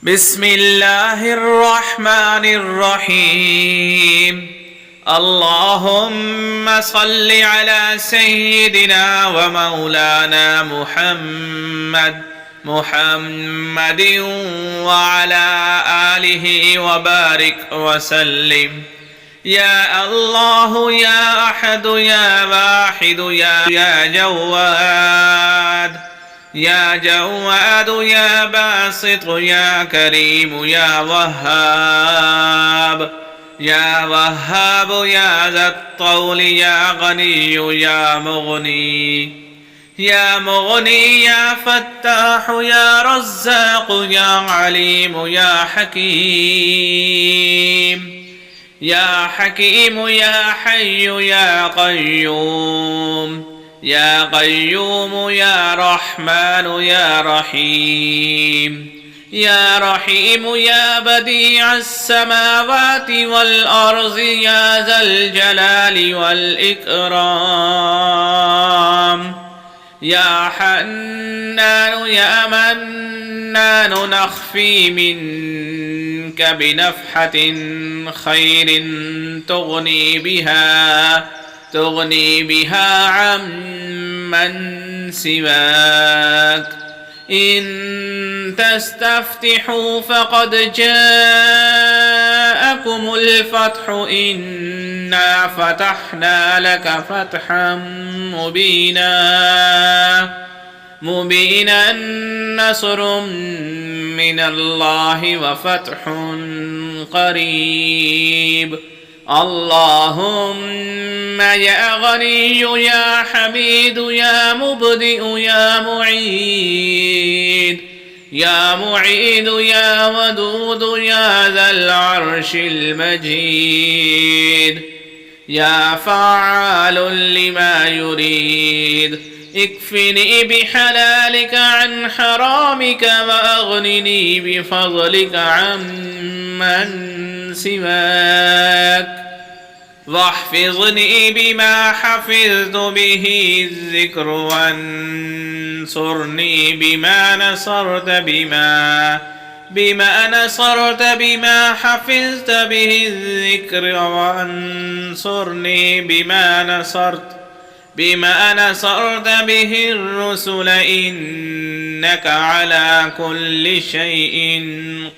بسم الله الرحمن الرحيم. اللهم صل على سيدنا ومولانا محمد وعلى آله وبارك وسلم. يا الله يا أحد يا واحد يا جواد يا جواد يا باسط يا كريم يا وهاب يا وهاب يا ذا الطول يا غني يا مغني يا مغني يا فتاح يا رزاق يا عليم يا حكيم يا حكيم يا حي يا قيوم يا قيوم يا رحمن يا رحيم يا رحيم يا بديع السماوات والأرض يا ذا الجلال والإكرام يا حنان يا منان نخفي منك بنفحة خير تغني بها عمن سواك. إن تستفتحوا فقد جاءكم الفتح إنا فتحنا لك فتحا مبينا نصر من الله وفتح قريب. اللهم يا غني يا حميد يا مبدئ يا معيد يا ودود يا ذا العرش المجيد يا فعال لما يريد. اكفني بحلالك عن حرامك وأغنني بفضلك عمن سواك. واحفظني بما حفظت به الذكر وانصرني بما نصرت بما حفظت به الذكر وانصرني بما نصرت به الرسل إنك على كل شيء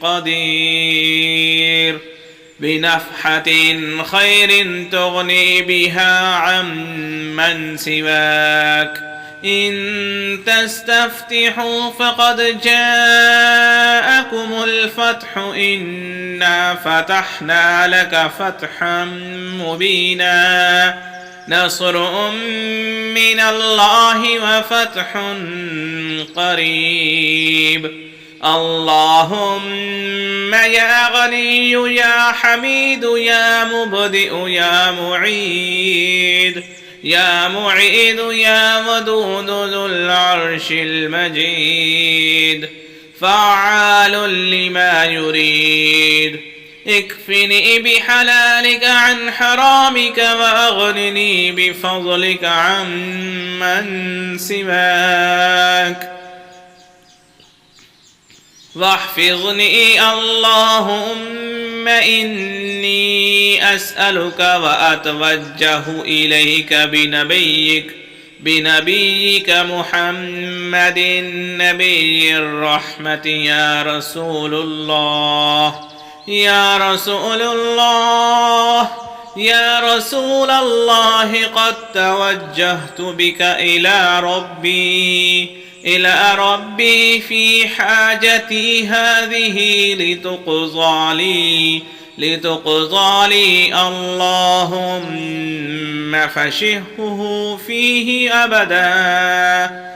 قدير. بنفحة خير تغني بها عمن سواك. إن تستفتحوا فقد جاءكم الفتح إنا فتحنا لك فتحا مبينا نصر من الله وفتح قريب. اللهم يا غني يا حميد يا مبدئ يا معيد يا ودود ذو العرش المجيد فعال لما يريد. اكفني بحلالك عن حرامك وأغنني بفضلك عمن سواك. واحفظني اللهم إني أسألك وأتوجه إليك بنبيك محمد نبي الرحمة يا رسول الله قد توجهت بك إلى ربي في حاجتي هذه لتقضى لي اللهم فشهه فيه أبدا